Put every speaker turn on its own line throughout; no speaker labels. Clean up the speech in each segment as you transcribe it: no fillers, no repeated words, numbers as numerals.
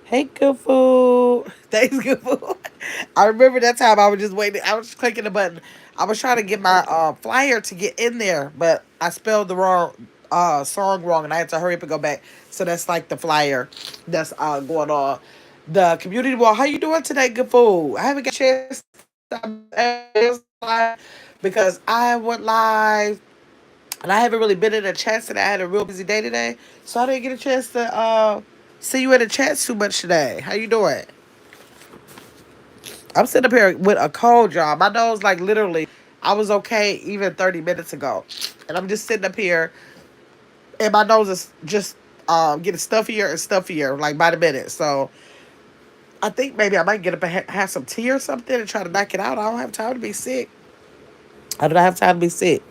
Hey, good food. Thanks, good food. I remember that time I was just waiting. I was just clicking the button. I was trying to get my flyer to get in there, but I spelled the wrong song wrong, and I had to hurry up and go back. So that's like the flyer that's going on. The community wall. How you doing today, good food? I haven't got a chance live because I went live and I haven't really been in a chat today. I had a real busy day today, so I didn't get a chance to see you in the chat too much today. How you doing? I'm sitting up here with a cold, y'all. My nose, like literally, I was okay even 30 minutes ago, and I'm just sitting up here, and my nose is just getting stuffier and stuffier, like by the minute. So I think maybe I might get up and have some tea or something and try to knock it out. I don't have time to be sick. I don't have time to be sick.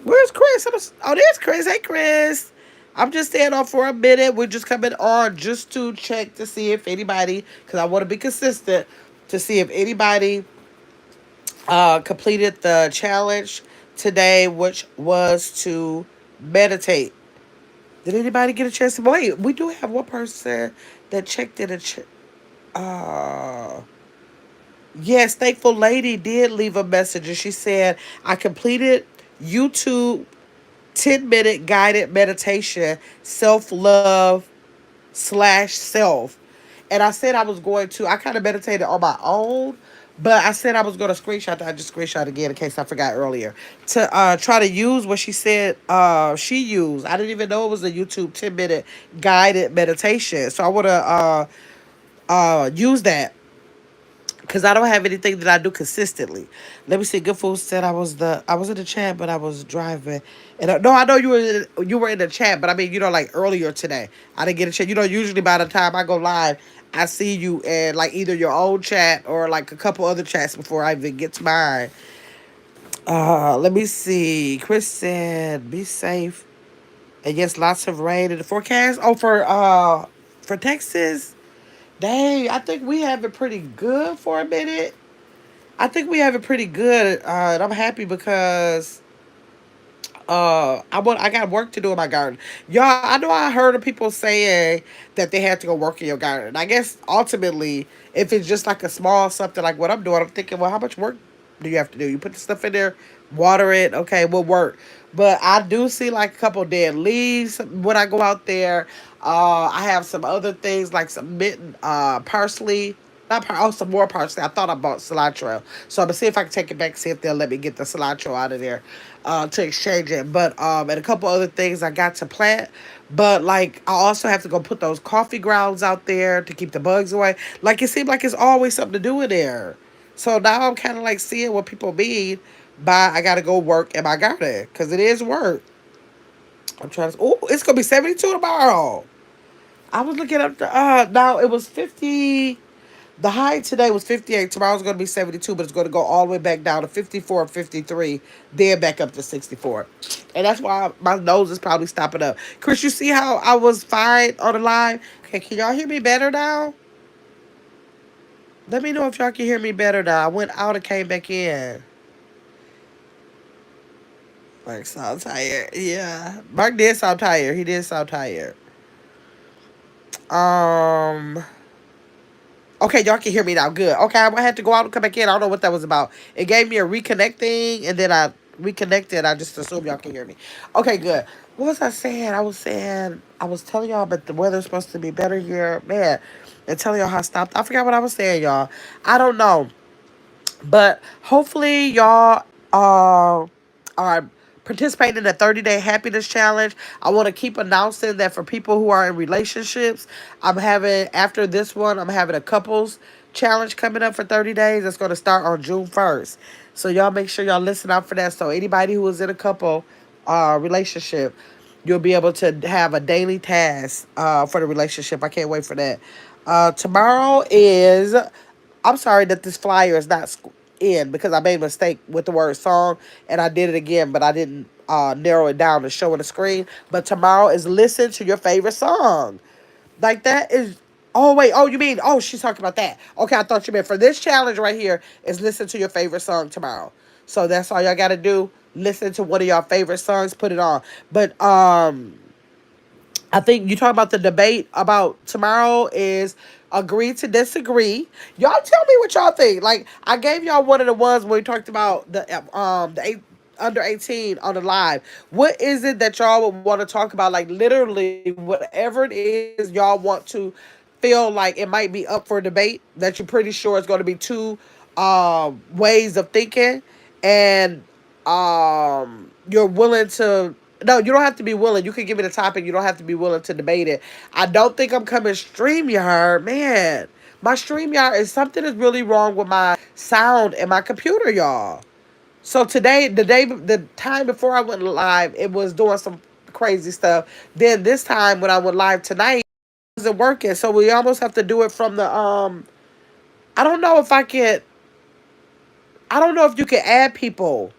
Where's Chris? Oh, there's Chris. Hey, Chris. I'm just staying on for a minute. We're just coming on just to check to see if anybody, because I want to be consistent, to see if anybody completed the challenge today, which was to meditate. Did anybody get a chance to wait? We do have one person that checked in. Uh, yes, Thankful Lady did leave a message, and she said, I completed YouTube 10-minute guided meditation, self love slash self. And I said I was going to, I kind of meditated on my own, but I said I was going to screenshot that. I just screenshot again in case I forgot earlier. To try to use what she said she used. I didn't even know it was a YouTube 10-minute guided meditation. So I want to use that because I don't have anything that I do consistently. Let me see. Good food said I was in the chat, but I was driving. And no, I know you were in the chat, but I mean, like earlier today, I didn't get a chance. Usually by the time I go live, I see you in like either your old chat or like a couple other chats before I even get to mine. Let me see. Chris said, "Be safe." And yes, lots of rain in the forecast. Oh, for Texas. Dang, I think we have it pretty good for a minute. I think we have it pretty good, and I'm happy because I got work to do in my garden. Y'all, I know I heard of people saying that they had to go work in your garden. I guess ultimately, if it's just like a small something like what I'm doing, I'm thinking, well, how much work do you have to do? You put the stuff in there, water it, okay, will work. But I do see like a couple dead leaves when I go out there. I have some other things like some mitten, parsley. Not some more parsley. I thought I bought cilantro, so I'm gonna see if I can take it back. See if they'll let me get the cilantro out of there, to exchange it. But and a couple other things I got to plant. But like I also have to go put those coffee grounds out there to keep the bugs away. Like it seems like it's always something to do in there. So now I'm kind of like seeing what people mean by I gotta go work in my garden because it is work. I'm trying to. Oh, it's gonna be 72 tomorrow. I was looking up the now it was 50. The high today was 58. Tomorrow's going to be 72, but it's going to go all the way back down to 54 and 53, then back up to 64. And that's why my nose is probably stopping up. Chris, you see how I was fine on the line? Okay, can y'all hear me better now? Let me know if y'all can hear me better now. I went out and came back in. Mark sound tired. Yeah. Mark did sound tired. He did sound tired. Um. Okay, y'all can hear me now. Good. Okay, I had to go out and come back in. I don't know what that was about. It gave me a reconnect thing, and then I reconnected. I just assumed y'all can hear me. Okay, good. What was I saying? I was telling y'all, but the weather's supposed to be better here, man. And telling y'all how I stopped. I forgot what I was saying, y'all. I don't know, but hopefully y'all are participating in the 30-day happiness challenge. I want to keep announcing that for people who are in relationships, I'm having after this one, I'm having a couples challenge coming up for 30 days. It's going to start on June 1st. So y'all make sure y'all listen out for that. So anybody who is in a couple relationship, you'll be able to have a daily task for the relationship. I can't wait for that. Tomorrow is I'm sorry that this flyer is not in because I made a mistake with the word song and I did it again, but I didn't narrow it down to show on the screen. But tomorrow is listen to your favorite song. Like that is. Oh wait. Oh, you mean? Oh, she's talking about that. Okay, I thought you meant for this challenge right here is listen to your favorite song tomorrow. So that's all y'all gotta do. Listen to one of y'all favorite songs. Put it on. But I think you talk about the debate about tomorrow is agree to disagree. Y'all tell me what y'all think. Like I gave y'all one of the ones where we talked about the under 18 on the live. What is it that y'all would want to talk about? Like literally whatever it is y'all want to feel like it might be up for debate that you're pretty sure it's going to be two ways of thinking, and you're willing to, no, you don't have to be willing. You can give me the topic. You don't have to be willing to debate it. I don't think I'm coming StreamYard. Man, my StreamYard is something is really wrong with my sound and my computer, y'all. So today, the time before I went live, it was doing some crazy stuff. Then this time when I went live tonight, it wasn't working. So we almost have to do it from the I don't know if I can. I don't know if you can add people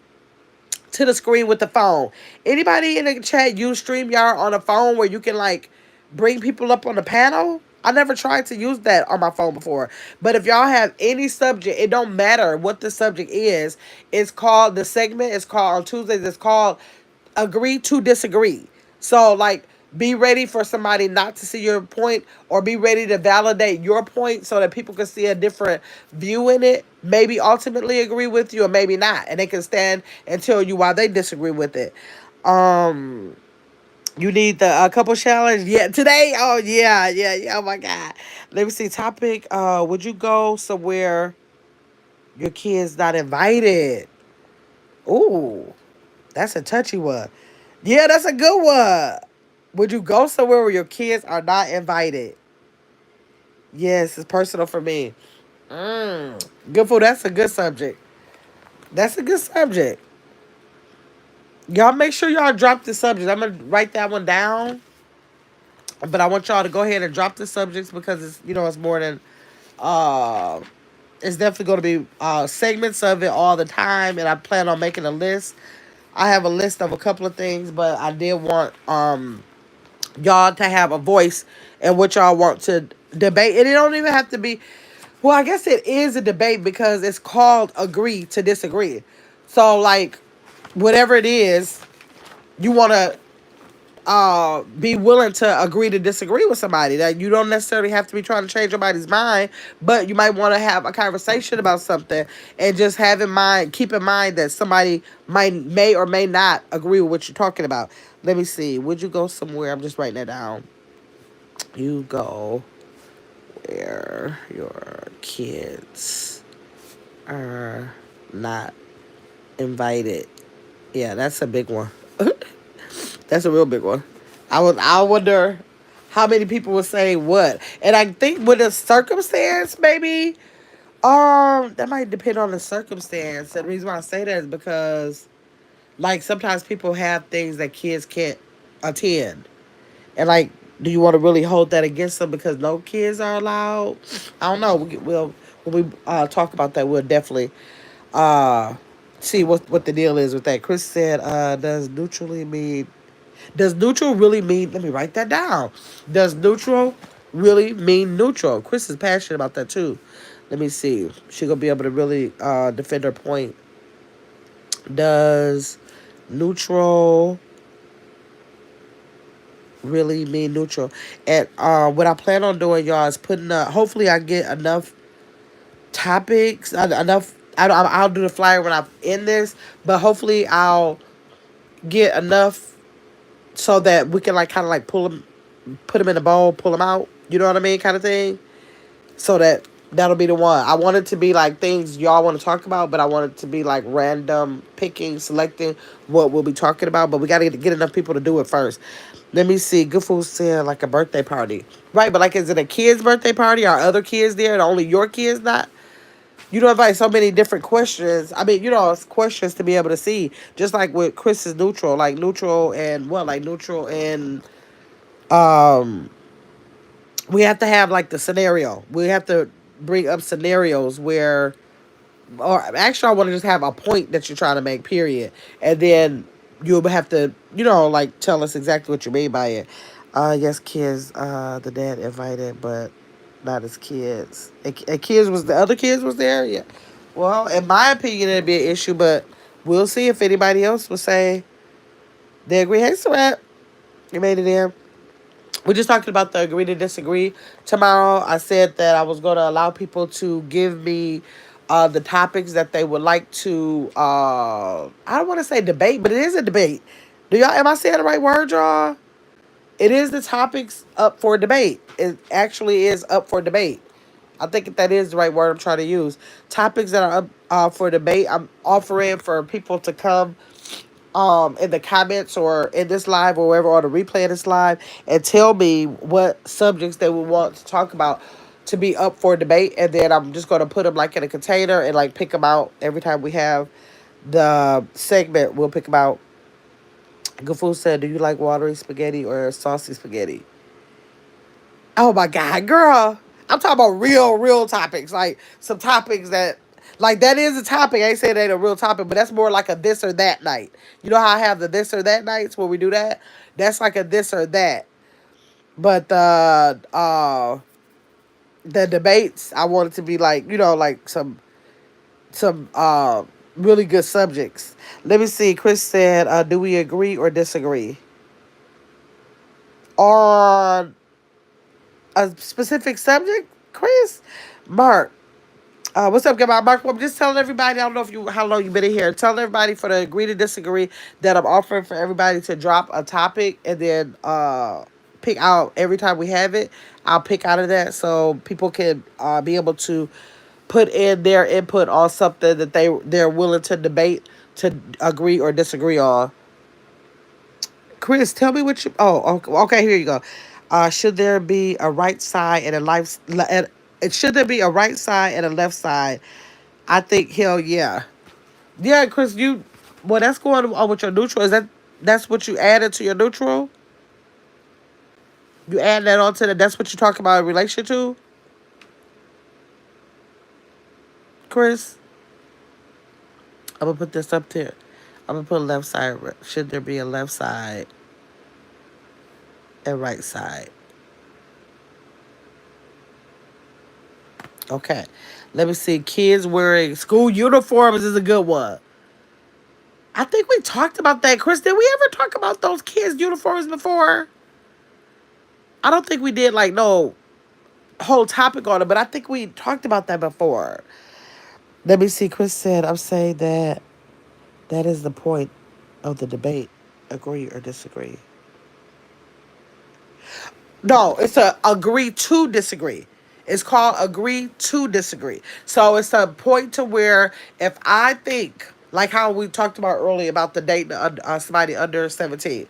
to the screen with the phone. Anybody in the chat use StreamYard on a phone where you can like bring people up on the panel? I never tried to use that on my phone before. But if y'all have any subject, it don't matter what the subject is. It's called the segment. It's called on Tuesdays. It's called agree to disagree. So like be ready for somebody not to see your point, or be ready to validate your point so that people can see a different view in it, maybe ultimately agree with you or maybe not, and they can stand and tell you why they disagree with it. um you need the couple challenge, yeah, today. Oh yeah, yeah, yeah, oh my god. Let me see topic. Would you go somewhere your kids not invited? Ooh, that's a touchy one. Yeah, that's a good one. Would you go somewhere where your kids are not invited? Yes, it's personal for me. Good food. That's a good subject. That's a good subject. Y'all make sure y'all drop the subject. I'm gonna write that one down, but I want y'all to go ahead and drop the subjects because it's, it's more than uh it's definitely going to be segments of it all the time, and I plan on making a list. I have a list of a couple of things, but I did want y'all to have a voice in what y'all want to debate. And it don't even have to be, well, I guess it is a debate because it's called agree to disagree. So like whatever it is, you want to be willing to agree to disagree with somebody. That you don't necessarily have to be trying to change somebody's mind, but you might want to have a conversation about something and just have in mind, keep in mind that somebody may or may not agree with what you're talking about. Let me see. Would you go somewhere? I'm just writing that down. You go where your kids are not invited. Yeah, that's a big one. That's a real big one. I wonder how many people would say what. And I think with a circumstance, maybe that might depend on the circumstance. And the reason why I say that is because like sometimes people have things that kids can't attend. And like, do you want to really hold that against them because no kids are allowed? I don't know. We'll when we talk about that, we'll definitely uh see what the deal is with that. Chris said, does neutral really mean, let me write that down. Does neutral really mean neutral? Chris is passionate about that too. Let me see. She gonna be able to really defend her point. Does neutral really mean neutral? And what I plan on doing, y'all, is putting hopefully I get enough topics, enough. I'll do the flyer when I'm in this, but hopefully I'll get enough so that we can like kind of like pull them, put them in a bowl, pull them out. You know what I mean, kind of thing. So that'll be the one. I want it to be like things y'all want to talk about, but I want it to be like random picking, selecting what we'll be talking about. But we got to get enough people to do it first. Let me see. Good Food said like a birthday party, right? But like, is it a kid's birthday party? Are other kids there and only your kids not? You know, invite so many different questions. I mean, it's questions to be able to see. Just like with Chris's neutral, like neutral and what, like neutral and um we have to have like the scenario. We have to bring up scenarios where, or actually, I want to just have a point that you're trying to make, period. And then you'll have to, like tell us exactly what you mean by it. Yes, kids, the dad invited, but not his kids. And kids was, the other kids was there? Yeah. Well, in my opinion, it'd be an issue, but we'll see if anybody else will say they agree. Hey, Surratt, you made it in. We just talking about the agree to disagree. Tomorrow, I said that I was going to allow people to give me the topics that they would like to. I don't want to say debate, but it is a debate. Do y'all? Am I saying the right word, y'all? It is the topics up for debate. It actually is up for debate. I think that is the right word I'm trying to use. Topics that are up for debate. I'm offering for people to come in the comments or in this live or wherever on the replay of this live and tell me what subjects they would want to talk about to be up for debate, and then I'm just going to put them like in a container and like pick them out every time we have the segment. We'll pick them out. Gafu said, "Do you like watery spaghetti or saucy spaghetti?" Oh my God, girl. I'm talking about real topics. Like some topics that, like, that is a topic. I ain't saying it ain't a real topic, but that's more like a this or that night. You know how I have the this or that nights where we do that? That's like a this or that. But the debates, I want it to be like, like some really good subjects. Let me see. Chris said, do we agree or disagree on a specific subject? Chris? Mark. What's up, Mark? I'm just telling everybody. I don't know if you how long you've been in here. Telling everybody for the agree to disagree that I'm offering for everybody to drop a topic and then pick out every time we have it. I'll pick out of that so people can be able to put in their input on something that they're willing to debate, to agree or disagree on. Chris, tell me what you. Oh, okay. Here you go. Should there be a right side and a life? Should there be a right side and a left side? I think hell yeah, yeah. Chris, you. Well, that's going on with your neutral. That's what you added to your neutral? You add that on to the. That's what you talk about in relation to, Chris. I'm gonna put this up there. I'm gonna put left side. Should there be a left side and right side? Okay. Let me see. Kids wearing school uniforms is a good one. I think we talked about that, Chris. Did we ever talk about those kids' uniforms before? I don't think we did like no whole topic on it, but I think we talked about that before. Let me see. Chris said, I'm saying that that is the point of the debate. Agree or disagree? No, it's a agree to disagree. It's called agree to disagree. So it's a point to where if I think, like how we talked about earlier about the dating somebody under 17.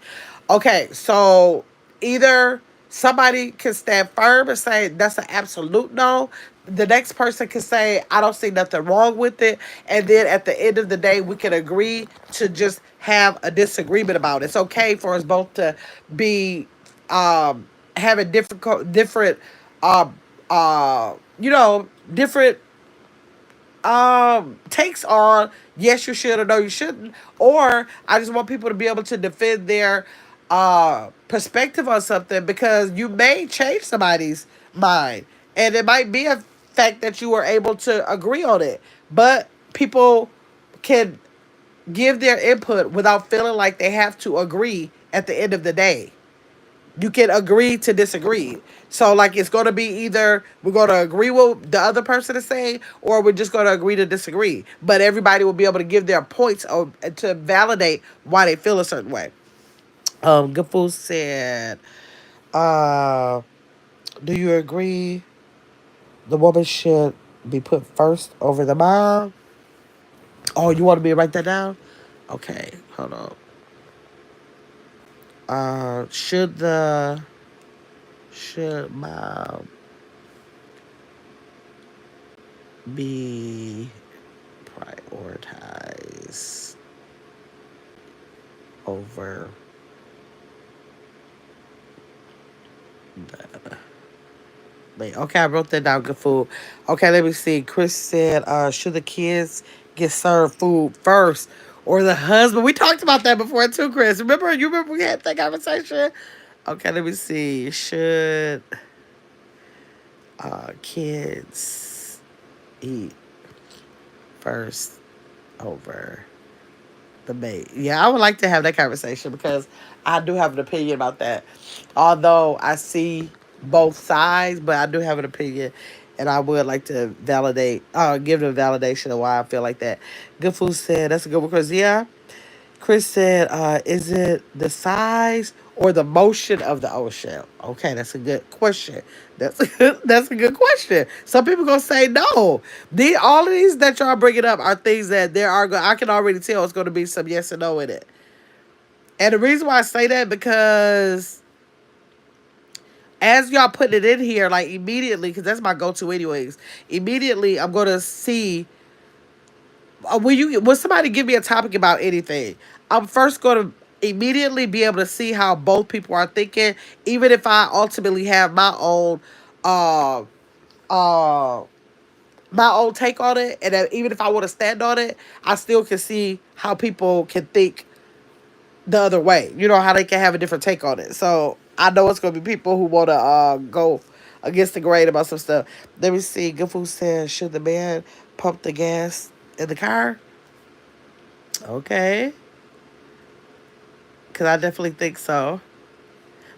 Okay, so either somebody can stand firm and say that's an absolute no. The next person can say I don't see nothing wrong with it, and then at the end of the day, we can agree to just have a disagreement about it. It's okay for us both to be having different um different takes on yes you should or no you shouldn't, or I just want people to be able to defend their perspective on something, because you may change somebody's mind and it might be a fact that you were able to agree on it, but people can give their input without feeling like they have to agree at the end of the day. You can agree to disagree. So like it's gonna be either we're gonna agree with the other person is saying, or we're just gonna agree to disagree. But everybody will be able to give their points to validate why they feel a certain way. Gafu said, uh, "Do you agree the woman should be put first over the mom?" Oh, you want me to write that down? Okay, hold on. Should mom be prioritized over the wait, okay, I wrote that down. Good food. Okay, let me see. Chris said, should the kids get served food first or the husband? We talked about that before too, Chris. You remember we had that conversation? Okay, let me see. Should kids eat first over the mate. Yeah, I would like to have that conversation because I do have an opinion about that. Although I see both sides, but I do have an opinion, and I would like to give them validation of why I feel like that. Good Food said that's a good one, Chris. Yeah, Chris said, is it the size or the motion of the ocean? Okay, that's a good question. That's a good question. Some people gonna say no. All of these that y'all bringing up are things that I can already tell it's gonna be some yes and no in it. And the reason why I say that because as y'all put it in here, like immediately, because that's my go-to anyways. Immediately, I'm gonna see when somebody give me a topic about anything, I'm first going to immediately be able to see how both people are thinking, even if I ultimately have uh uh my own take on it, and that even if I want to stand on it, I still can see how people can think the other way. You know how they can have a different take on it. So I know it's gonna be people who want to go against the grain about some stuff. Let me see. Good Food says, should the man pump the gas in the car? Okay, because I definitely think so.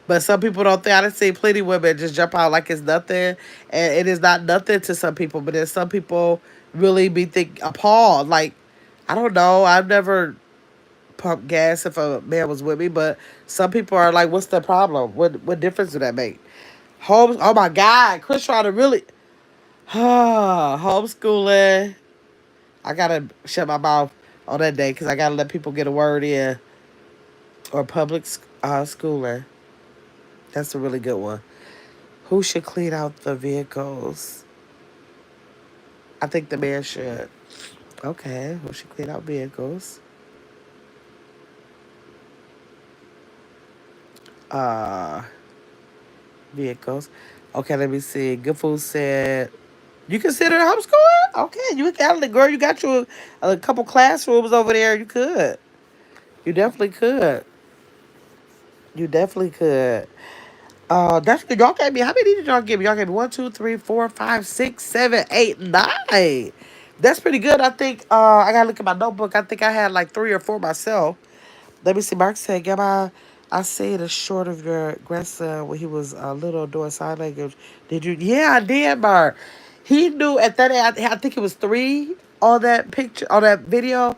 But some people don't think. I done seen plenty of women just jump out like it's nothing, and it is not nothing to some people. But then some people really be appalled. Like, I don't know. I've never pumped gas if a man was with me, but some people are like, "What's the problem? What difference do that make?" Home. Oh my God, Chris trying to really homeschooling. I gotta shut my mouth on that day because I gotta let people get a word in, or public schooling. That's a really good one. Who should clean out the vehicles? I think the man should. Okay, who should clean out vehicles? Uh, Vehicles. Okay, let me see. Good Food said, you consider homeschooling? Okay, you got it, girl. You got you a couple classrooms over there. You could. You definitely could. You definitely could. That's good. Y'all gave me, how many did y'all give me? Y'all gave me one, two, three, four, five, six, seven, eight, nine. That's pretty good. I think I gotta look at my notebook. I think I had like three or four myself. Let me see. Mark said, "Grandma, I see the short of your grandson when he was little doing sign language. Did you?" Yeah, I did, Mark. He knew at that age. I think it was three on that picture, on that video,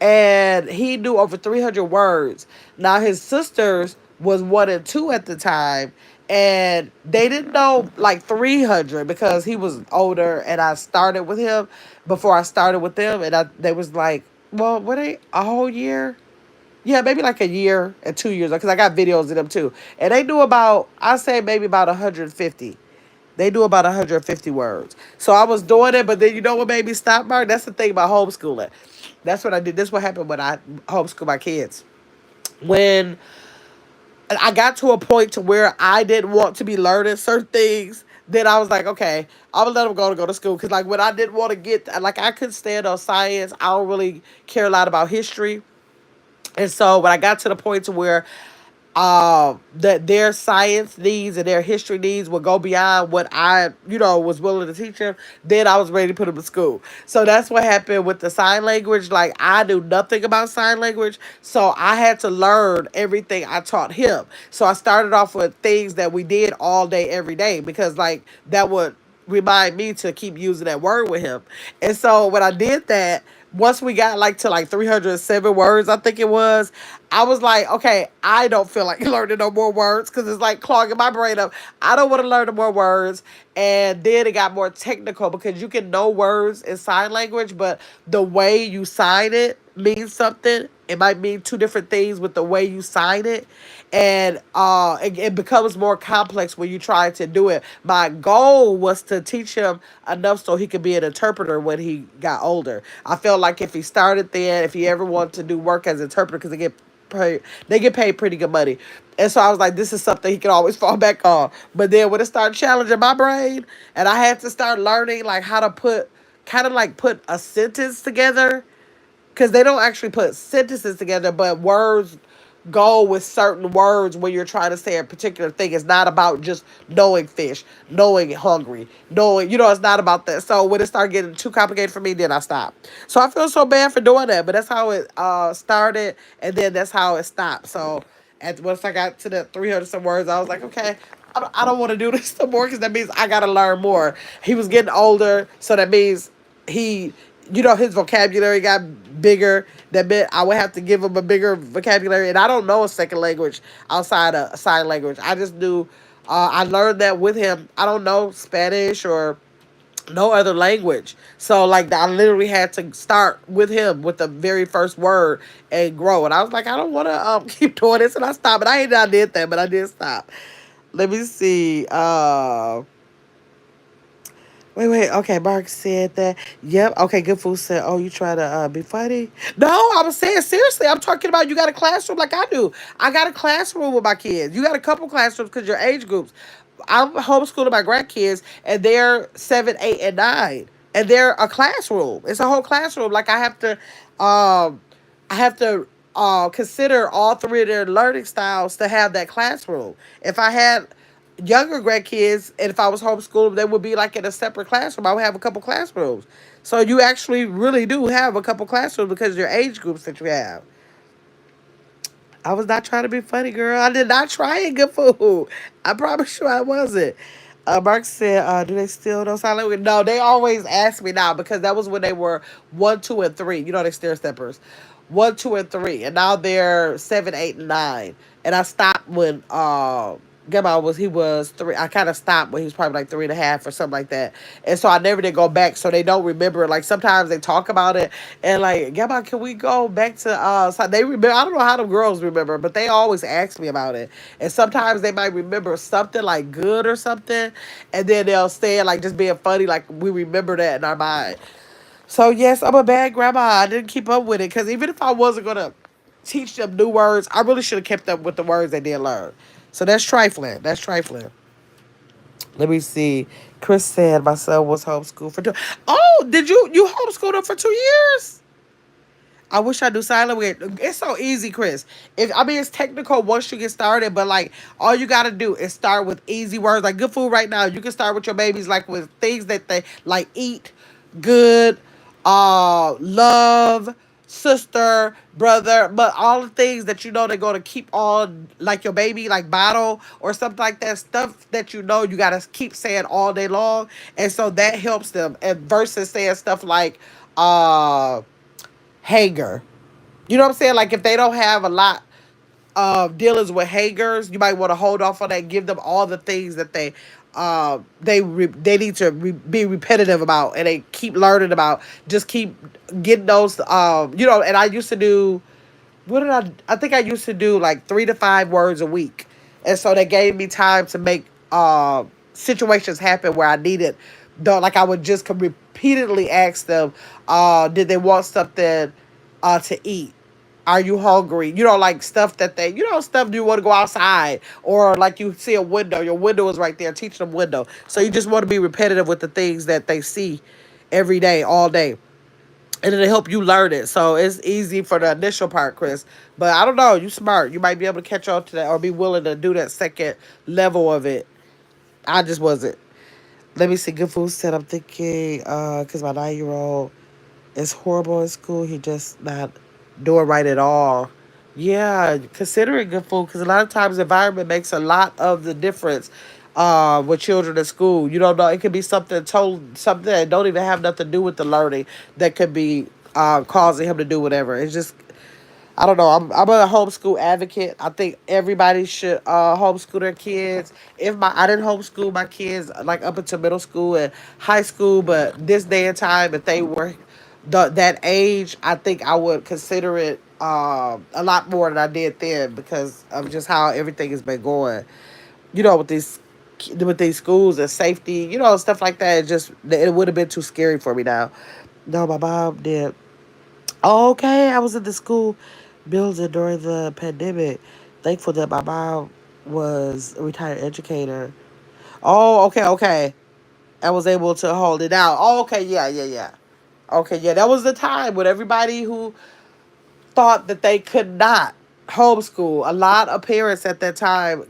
and he knew over 300 words. Now his sisters was one and two at the time, and they didn't know like 300 because he was older, and I started with him before I started with them, and they was like, well, what they a whole year? Yeah, maybe like a year and 2 years because I got videos of them too. And they do about, I say maybe about 150. They do about 150 words. So I was doing it, but then you know what made me stop, Mark? That's the thing about homeschooling. That's what I did. This is what happened when I homeschool my kids. When I got to a point to where I didn't want to be learning certain things, then I was like, okay, I'm gonna let them go to school. Cause like when I didn't want to like I couldn't stand on science. I don't really care a lot about history. And so when I got to the point to where that their science needs and their history needs would go beyond what I, was willing to teach them, then I was ready to put them to school. So that's what happened with the sign language. Like I knew nothing about sign language, so I had to learn everything I taught him. So I started off with things that we did all day, every day, because like that would remind me to keep using that word with him. And so when I did that, once we got like to like 307 words, I think it was, I was like, okay, I don't feel like learning no more words because it's like clogging my brain up. I don't want to learn no more words. And then it got more technical because you can know words in sign language, but the way you sign it means something. It might mean two different things with the way you sign it. And it becomes more complex when you try to do it. My goal was to teach him enough so he could be an interpreter when he got older. I felt like if he started then, if he ever wanted to do work as an interpreter, because they get paid pretty good money. And so I was like, this is something he can always fall back on. But then when it started challenging my brain, and I had to start learning like how to put a sentence together, because they don't actually put sentences together, but words go with certain words when you're trying to say a particular thing. It's not about just knowing fish, knowing hungry, knowing, it's not about that. So when it started getting too complicated for me, then I stopped. So I feel so bad for doing that, but that's how it started, and then that's how it stopped. So once I got to the 300 some words, I was like, okay, I don't want to do this no more because that means I got to learn more. He was getting older, so that means he, his vocabulary got bigger. That meant I would have to give him a bigger vocabulary, and I don't know a second language outside of sign language. I just knew. I learned that with him. I don't know Spanish or no other language. So like I literally had to start with him with the very first word and grow. And I was like, I don't want to keep doing this, and I stopped. And I hate that I did that, but I did stop. Let me see. Wait. Okay, Mark said that. Yep. Okay, Good Food said, oh, you try to be funny? No, I was saying seriously. I'm talking about you got a classroom like I do. I got a classroom with my kids. You got a couple classrooms because your age groups. I'm homeschooling my grandkids, and they're 7, 8, and 9, and they're a classroom. It's a whole classroom. Like I have to consider all three of their learning styles to have that classroom. If I had younger grandkids, and if I was homeschooling, they would be like in a separate classroom. I would have a couple classrooms. So you actually really do have a couple classrooms because of your age groups that you have. I was not trying to be funny, girl. I did not try and Good Food. I promise you I wasn't. Mark said, do they still know sign language? No, they always ask me now because that was when they were 1, 2, and 3. They stair steppers. 1, 2, and 3. And now they're 7, 8, and 9. And I stopped when Gamma he was 3. I kind of stopped when he was probably like 3.5 or something like that. And so I never did go back. So they don't remember. Like sometimes they talk about it and like, Gamma, can we go back to so they remember. I don't know how the girls remember, but they always ask me about it. And sometimes they might remember something like good or something, and then they'll say it like just being funny, like we remember that in our mind. So yes, I'm a bad grandma. I didn't keep up with it because even if I wasn't gonna teach them new words, I really should have kept up with the words they did learn. So that's trifling. That's trifling. Let me see. Chris said my son was homeschooled for 2. Oh, did you homeschooled him for 2 years? I wish I knew sign language. It's so easy, Chris. If I mean it's technical once you get started, but like all you gotta do is start with easy words. Like Good Food right now, you can start with your babies like with things that they like eat, good, love, sister, brother, but all the things that they're gonna keep on like your baby, like bottle or something like that, stuff that you gotta keep saying all day long. And so that helps them. And versus saying stuff like hanger. You know what I'm saying? Like if they don't have a lot of dealings with hangers, you might want to hold off on that. Give them all the things that they need to be repetitive about, and they keep learning about. Just keep getting those. And I used to do. What did I think I used to do like 3 to 5 words a week, and so they gave me time to make situations happen where I needed. Though, like I would just repeatedly ask them, did they want something to eat? Are you hungry? Like stuff that stuff you want to go outside, or like you see a window, your window is right there, teach them window. So you just want to be repetitive with the things that they see every day, all day. And it'll help you learn it. So it's easy for the initial part, Chris. But I don't know, you smart. You might be able to catch on to that or be willing to do that second level of it. I just wasn't. Let me see. Good Food said, I'm thinking, because my 9-year-old is horrible in school. He just not doing right at all. Yeah, considering Good Food, because a lot of times the environment makes a lot of the difference with children in school. You don't know. It could be something that don't even have nothing to do with the learning that could be causing him to do whatever. It's just I don't know. I'm a homeschool advocate. I think everybody should homeschool their kids. If I didn't homeschool my kids like up until middle school and high school, but this day and time, if they were that age, I think I would consider it a lot more than I did then because of just how everything has been going. With these schools and safety, stuff like that. It would have been too scary for me now. No, my mom did. Oh, okay, I was in the school building during the pandemic. Thankful that my mom was a retired educator. Oh, okay. I was able to hold it out. Oh, okay, yeah. Okay, yeah, that was the time when everybody who thought that they could not homeschool. A lot of parents at that time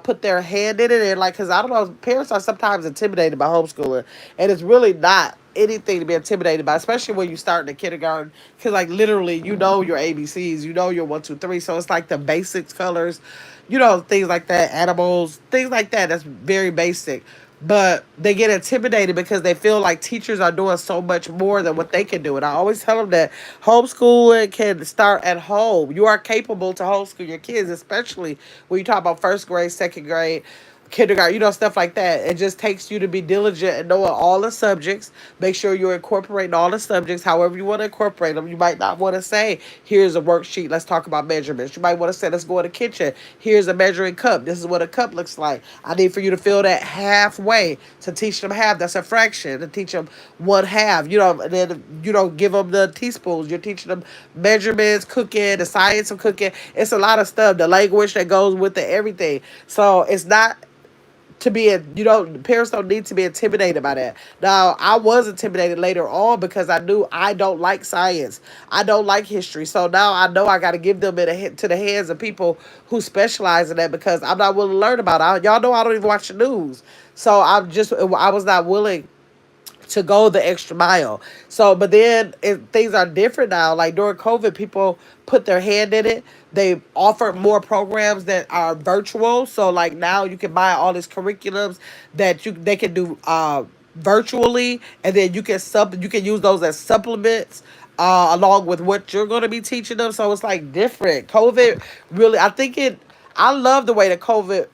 put their hand in it, and like, cause I don't know, parents are sometimes intimidated by homeschooling, and it's really not anything to be intimidated by, especially when you start in the kindergarten, cause like literally you know your ABCs, you know your one two three, so it's like the basics, colors, things like that, animals, things like that. That's very basic. But they get intimidated because they feel like teachers are doing so much more than what they can do. And I always tell them that homeschooling can start at home. You are capable to homeschool your kids, especially when you talk about first grade, second grade, kindergarten, stuff like that. It just takes you to be diligent and knowing all the subjects. Make sure you're incorporating all the subjects, however you want to incorporate them. You might not want to say, here's a worksheet, let's talk about measurements. You might want to say, let's go in the kitchen. Here's a measuring cup. This is what a cup looks like. I need for you to fill that halfway to teach them half. That's a fraction. To teach them one half. And then, give them the teaspoons. You're teaching them measurements, cooking, the science of cooking. It's a lot of stuff, the language that goes with it, everything. So it's not to be parents don't need to be intimidated by that. Now I was intimidated later on because I knew I don't like science, I don't like history, so now I know I got to give them to the hands of people who specialize in that, because I'm not willing to learn about it. Y'all know I don't even watch the news, so I was not willing to go the extra mile. So, but then things are different now. Like during COVID, people put their hand in it. They offered more programs that are virtual. So, like now, you can buy all these curriculums that they can do virtually, and then you can use those as supplements. Along with what you're going to be teaching them. So it's like different. COVID really, I love the way that COVID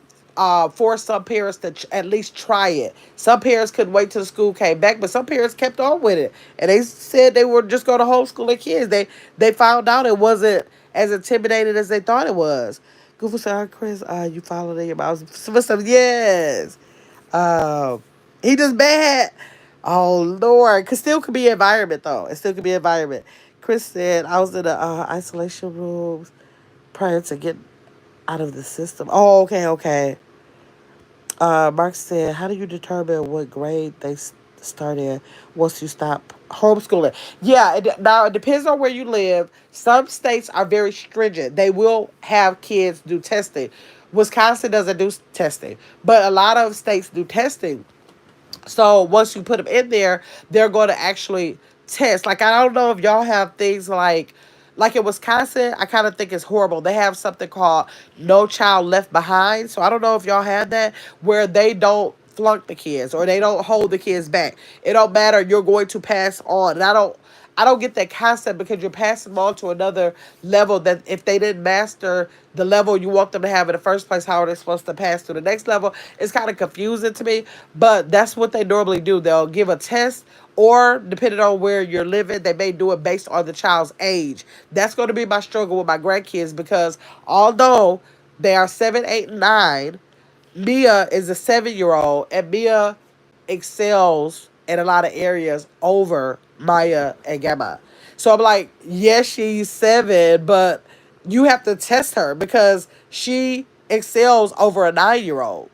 forced some parents to at least try it. Some parents couldn't wait till the school came back, but some parents kept on with it, and they said they were just going to homeschool their kids. They found out it wasn't as intimidating as they thought it was. Google said, "Hi, Chris, you followed in your mouse." Yes. Um, he just bad. Oh Lord, cause still could be environment though. It still could be environment. Chris said I was in the isolation rooms prior to getting out of the system. Oh, okay, okay. Mark said, "How do you determine what grade they start in once you stop homeschooling?" Yeah, now it depends on where you live. Some states are very stringent. They will have kids do testing. Wisconsin doesn't do testing, but a lot of states do testing. So once you put them in there, they're going to actually test. Like I don't know if y'all have things like in Wisconsin, I kind of think it's horrible. They have something called No Child Left Behind. So I don't know if y'all have that, where they don't flunk the kids or they don't hold the kids back. It don't matter. You're going to pass on. And I don't get that concept, because you're passing them on to another level that if they didn't master the level you want them to have in the first place, how are they supposed to pass to the next level? It's kind of confusing to me, but that's what they normally do. They'll give a test, or depending on where you're living, they may do it based on the child's age. That's going to be my struggle with my grandkids, because although they are 7, 8, and 9, Mia is a 7-year old, and Mia excels in a lot of areas over Maya and Gamma. So I'm like, yes, she's 7, but you have to test her because she excels over a 9-year old.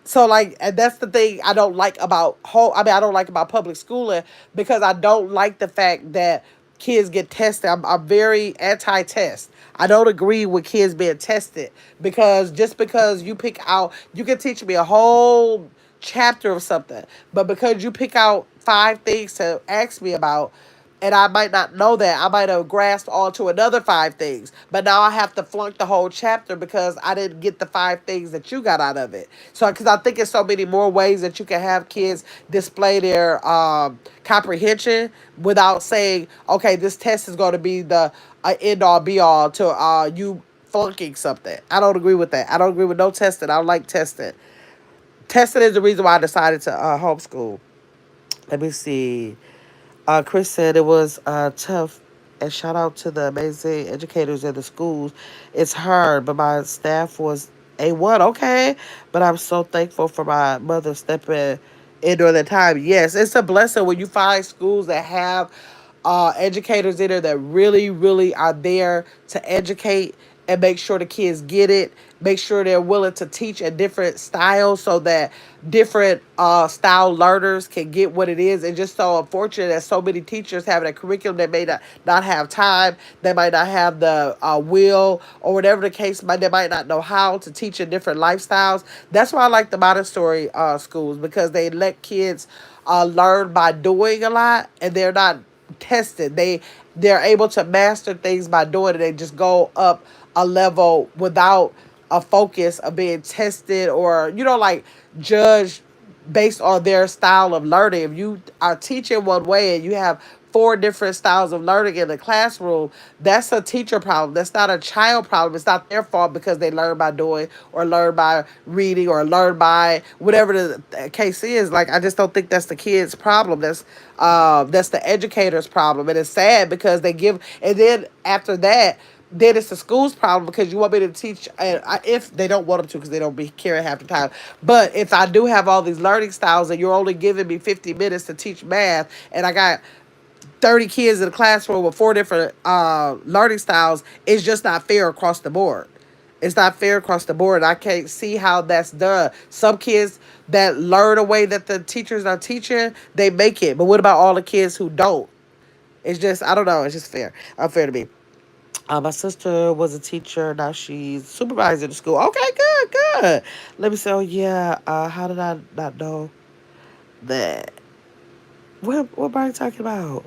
So like, and that's the thing I don't like about I don't like about public schooling, because I don't like the fact that kids get tested. I'm very anti-test. I don't agree with kids being tested, because just because you can teach me a whole chapter of something, but because you pick out 5 things to ask me about, and I might not know that. I might have grasped onto another 5 things, but now I have to flunk the whole chapter because I didn't get the 5 things that you got out of it. So, because I think it's so many more ways that you can have kids display their comprehension without saying, okay, this test is going to be the end all be all to you flunking something. I don't agree with that. I don't agree with no testing. I don't like testing. Testing is the reason why I decided to homeschool. Let me see. Chris said it was tough, and shout out to the amazing educators in the schools. It's hard, but my staff was A1, okay? But I'm so thankful for my mother stepping in during that time. Yes, it's a blessing when you find schools that have educators in there that really, really are there to educate and make sure the kids get it. Make sure they're willing to teach a different style so that different style learners can get what it is. And just so unfortunate that so many teachers having a curriculum that may not have time, they might not have the will, or whatever the case might, they might not know how to teach in different lifestyles. That's why I like the Montessori schools, because they let kids learn by doing a lot, and they're not tested. They're able to master things by doing it. They just go up a level without a focus of being tested, or like judged based on their style of learning. If you are teaching one way and you have four different styles of learning in the classroom, that's a teacher problem. That's not a child problem. It's not their fault because they learn by doing, or learn by reading, or learn by whatever the case is. Like, I just don't think that's the kid's problem. That's the educator's problem. And it's sad because they give, and then after that, then it's the school's problem because you want me to teach, if they don't want them to, because they don't be caring half the time. But if I do have all these learning styles and you're only giving me 50 minutes to teach math, and I got 30 kids in a classroom with four different learning styles, it's just not fair across the board. It's not fair across the board. I can't see how that's done. Some kids that learn a way that the teachers are teaching, they make it. But what about all the kids who don't? It's just, I don't know. It's just fair. Unfair to me. My sister was a teacher. Now she's supervisor in the school. Okay, good, good. Let me say, oh, yeah. How did I not know that? What are you talking about?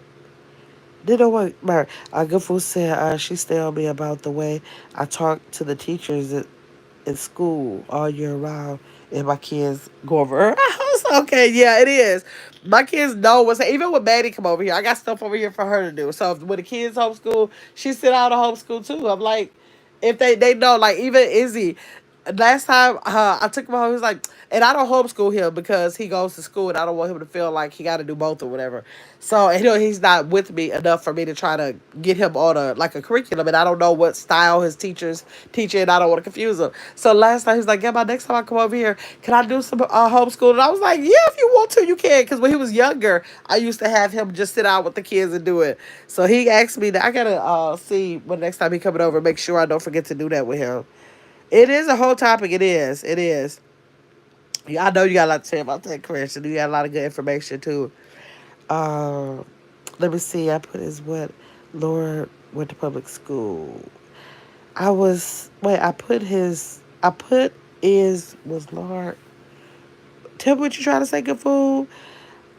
Did know what, Mark? Good food said she stayed on me about the way I talk to the teachers in school all year round, and my kids go over her house. Okay, yeah, it is. My kids know what's, even when Maddie come over here, I got stuff over here for her to do. So if, when the kids homeschool, she sit out of homeschool too. I'm like, if they know, like even Izzy, last time I took him home, he was like, and I don't homeschool him because he goes to school and I don't want him to feel like he got to do both or whatever. So he's not with me enough for me to try to get him on a curriculum, and I don't know what style his teachers teaching, and I don't want to confuse him. So last time he was like, yeah, my next time I come over here, can I do some homeschool? And I was like, yeah, if you want to, you can. Because when he was younger, I used to have him just sit out with the kids and do it. So he asked me that. I gotta see when next time he coming over, make sure I don't forget to do that with him. It is a whole topic. It is. It is. Yeah, I know you got a lot to say about that, Christian. You got a lot of good information too. Uh, Let me see. I put his what? Lord went to public school. I was wait. I put his. I put is was Lord. Tell me what you trying to say, good fool.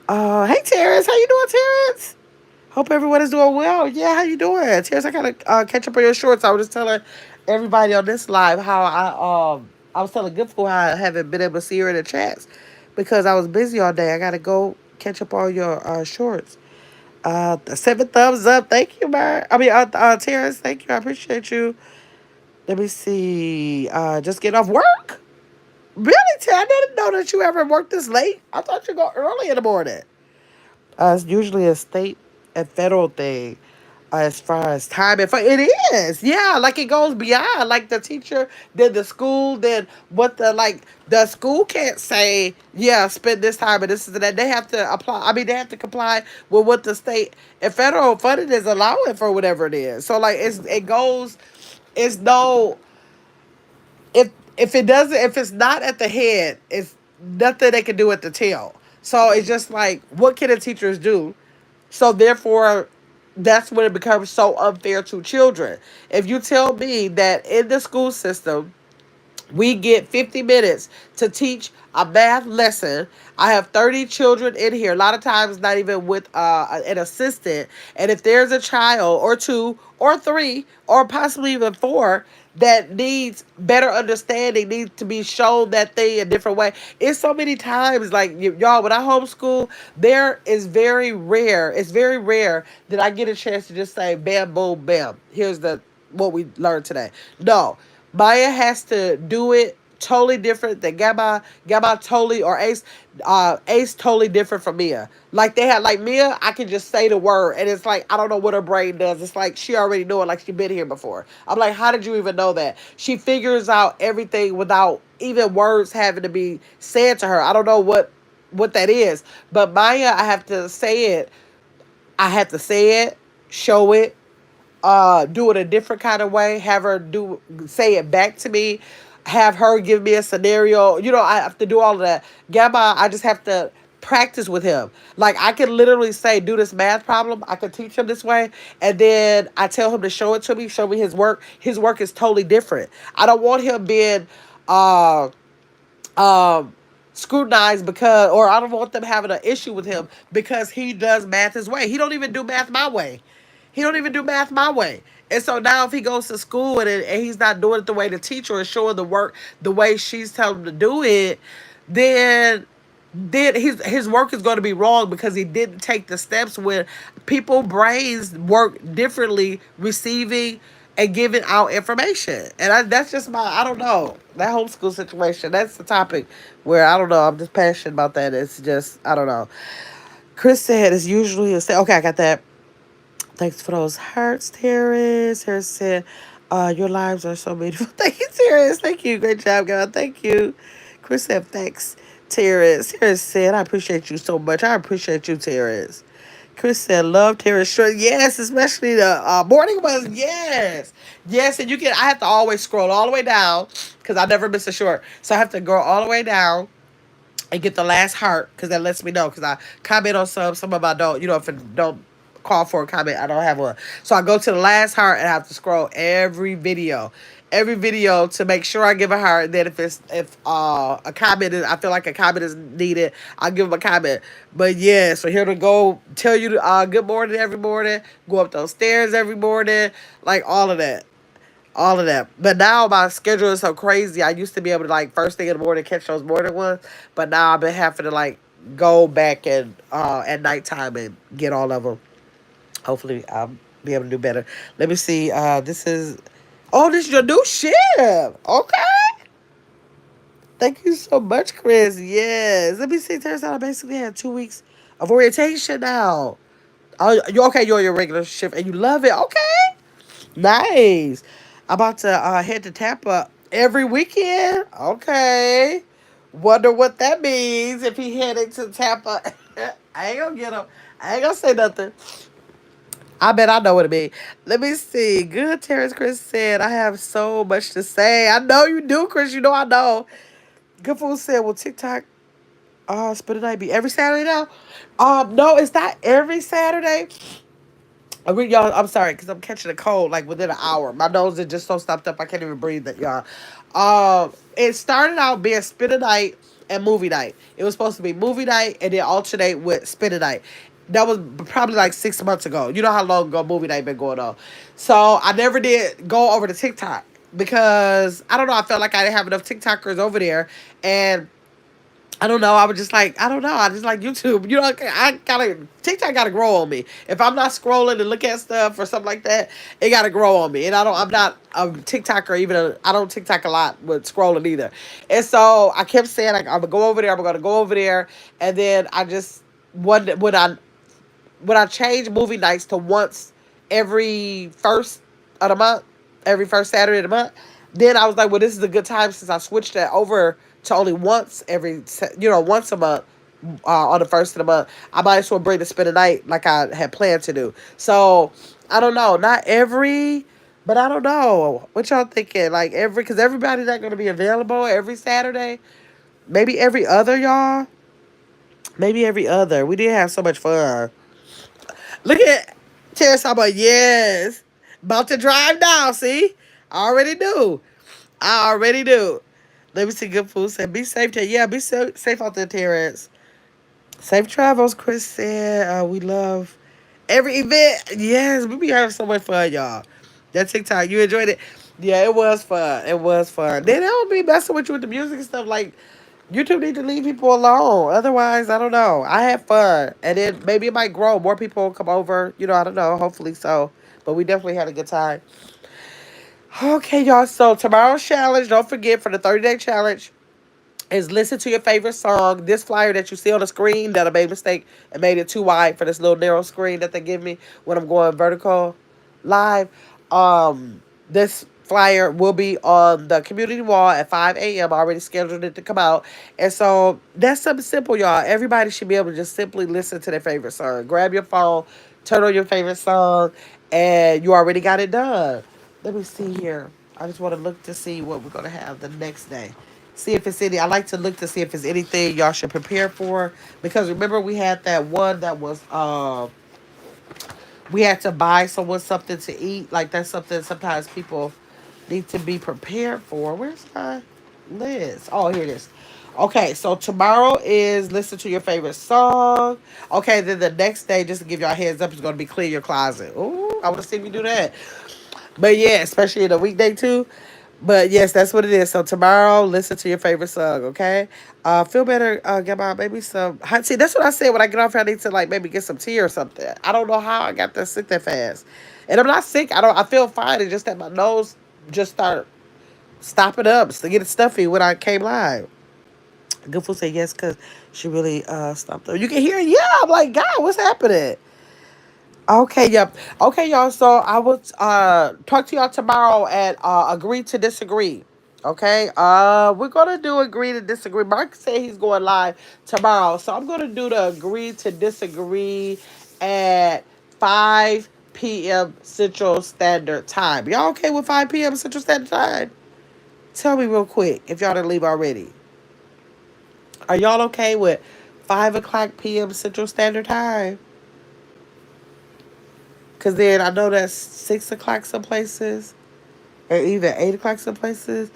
Hey Terrence, how you doing, Terrence? Hope everyone is doing well. Yeah, how you doing, Terrence? I gotta catch up on your shorts. I was just telling everybody on this live how I was telling good fool how I haven't been able to see her in the chats because I was busy all day. I gotta go catch up on your shorts. The 7 thumbs up. Thank you, man. I mean, Terrence, thank you. I appreciate you. Let me see. Just get off work. Really, Terrence? I didn't know that you ever worked this late. I thought you go early in the morning. It's usually a state and federal thing as far as time. If it is, yeah, like it goes beyond like the teacher, then the school, then what the school can't say, yeah, spend this time and this is that. They have to apply. I mean, they have to comply with what the state and federal funding is allowing for whatever it is. So like it goes. It's no if it doesn't if it's not at the head, it's nothing they can do at the tail. So it's just like what can the teachers do? So therefore, that's when it becomes so unfair to children. If you tell me that in the school system we get 50 minutes to teach a math lesson. I have 30 children in here, a lot of times not even with an assistant. And if there's a child or two or three or possibly even four that needs better understanding, needs to be shown that thing a different way. It's so many times, like, y'all, when I homeschool, it's very rare that I get a chance to just say, bam, boom, bam. Here's what we learned today. No, Maya has to do it totally different than Gamma. Gamma totally, or Ace. Ace totally different from Mia. Like they had, like Mia, I can just say the word and it's like I don't know what her brain does. It's like she already knew it, like she been here before. I'm like, how did you even know that? She figures out everything without even words having to be said to her. I don't know what that is, but Maya, I have to say it. I have to say it, show it, do it a different kind of way, have her say it back to me, have her give me a scenario. I have to do all of that. Gamma, I just have to practice with him. Like, I can literally say, do this math problem. I can teach him this way, and then I tell him to show it to me, show me his work. His work is totally different. I don't want him being uh um scrutinized, because, or I don't want them having an issue with him because he does math his way. He don't even do math my way. He don't even do math my way. And so now if he goes to school and he's not doing it the way the teacher is showing the work the way she's telling him to do it, then his work is going to be wrong because he didn't take the steps when people brains work differently, receiving and giving out information. And that's just I don't know, that homeschool situation. That's the topic where I don't know. I'm just passionate about that. It's just, I don't know. Chris said it's usually okay. I got that. Thanks for those hearts, Terrence. Terrence said, your lives are so beautiful. Thank you, Terrence. Thank you. Great job, girl. Thank you. Chris said, thanks, Terrence. Terrence said, I appreciate you so much. I appreciate you, Terrence. Chris said, love Terrence short. Yes, especially the morning ones. Yes. Yes, and I have to always scroll all the way down because I never miss a short. So I have to go all the way down and get the last heart because that lets me know, because I comment on some of them I don't, if it don't call for a comment, I don't have one. So I go to the last heart and I have to scroll every video to make sure I give a heart. Then if a comment is, I feel like a comment is needed, I'll give them a comment. But yeah, so here to go tell you good morning every morning, go up those stairs every morning, like all of that. All of that. But now my schedule is so crazy. I used to be able to, like, first thing in the morning catch those morning ones. But now I've been having to, like, go back and at nighttime and get all of them. Hopefully I'll be able to do better. Let me see. This is your new shift. Okay. Thank you so much, Chris. Yes. Let me see. Turns out I basically had 2 weeks of orientation now. Oh, you're on your regular shift and you love it. Okay. Nice. I'm about to head to Tampa every weekend. Okay. Wonder what that means if he heading to Tampa. I ain't gonna get him. I ain't gonna say nothing. I bet I know what it means. Let me see. Good, Terrence. Chris said, I have so much to say. I know you do, Chris. You know I know. Good Food said, will TikTok spend the night be every Saturday now? No, it's not every Saturday. Y'all, I'm sorry because I'm catching a cold like within an hour. My nose is just so stopped up I can't even breathe. That y'all. It started out being spin a night and movie night. It was supposed to be movie night and then alternate with spin a night. That was probably like 6 months ago. You know how long ago movie night been going on. So I never did go over to TikTok because I don't know. I felt like I didn't have enough TikTokers over there, and I don't know. I was just like, I don't know. I just like YouTube. I gotta TikTok gotta grow on me. If I'm not scrolling and look at stuff or something like that, it gotta grow on me. And I'm not a TikToker even. I don't TikTok a lot with scrolling either. And so I kept saying like, I'm gonna go over there. I'm gonna go over there. And then I just when I changed movie nights to once every first of the month, every first Saturday of the month, then I was like, well, this is a good time since I switched that over to only once once a month on the first of the month. I might as well bring the spend a night like I had planned to do. So I don't know, not every, but I don't know. What y'all thinking? Like because everybody's not going to be available every Saturday. Maybe every other, y'all. Maybe every other. We did have so much fun. Look at Terrence talking about, yes. About to drive now, see? I already do. I already do. Let me see. Good Food said, be safe there. Yeah, be safe out there, Terrence. Safe travels, Chris said. We love every event. Yes, we be having so much fun, y'all. That TikTok, you enjoyed it? Yeah, it was fun. It was fun. Then they don't be messing with you with the music and stuff. Like, YouTube need to leave people alone. Otherwise, I don't know. I had fun. And then maybe it might grow. More people will come over. I don't know. Hopefully so. But we definitely had a good time. Okay, y'all. So tomorrow's challenge, don't forget, for the 30-day challenge, is listen to your favorite song. This flyer that you see on the screen that I made a mistake and made it too wide for this little narrow screen that they give me when I'm going vertical live. This flyer will be on the community wall at 5 a.m. I already scheduled it to come out. And so that's something simple, y'all. Everybody should be able to just simply listen to their favorite song. Grab your phone, turn on your favorite song, and you already got it done. Let me see here. I just want to look to see what we're gonna have the next day. See if it's any. I like to look to see if it's anything y'all should prepare for, because remember we had that one that was we had to buy someone something to eat. Like that's something sometimes people need to be prepared for. Where's my list? Oh, here it is. Okay, so tomorrow is listen to your favorite song. Okay, then the next day, just to give y'all a heads up, is going to be clean your closet. Ooh, I want to see if you do that. But yeah, especially in a weekday too. But yes, that's what it is. So tomorrow, listen to your favorite song, okay? Feel better. Get my maybe some hot tea. That's what I said when I get off here. I need to like maybe get some tea or something. I don't know how I got that sick that fast, and I'm not sick. I don't. I feel fine. It's just that my nose just start stopping up, to get it stuffy when I came live. Good food said yes because she really stopped up. You can hear, yeah. I'm like, God, what's happening? Okay, yep. Okay, y'all. So I will talk to y'all tomorrow at agree to disagree. Okay. We're gonna do agree to disagree. Mark said he's going live tomorrow. So I'm gonna do the agree to disagree at 5 p.m. Central Standard Time. Y'all okay with 5 p.m. Central Standard Time? Tell me real quick if y'all didn't leave already. Are y'all okay with 5 o'clock p.m. Central Standard Time? Cause then I know that's 6 o'clock some places, or even 8 o'clock some places.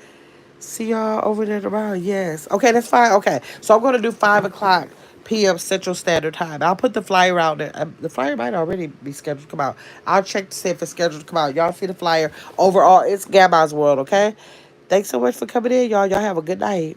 See y'all over there tomorrow. Yes. Okay, that's fine. Okay, so I'm gonna do 5 o'clock p.m. Central Standard Time. I'll put the flyer out there. The flyer might already be scheduled to come out. I'll check to see if it's scheduled to come out. Y'all see the flyer. Overall, it's Gamma's World. Okay. Thanks so much for coming in, y'all. Y'all have a good night.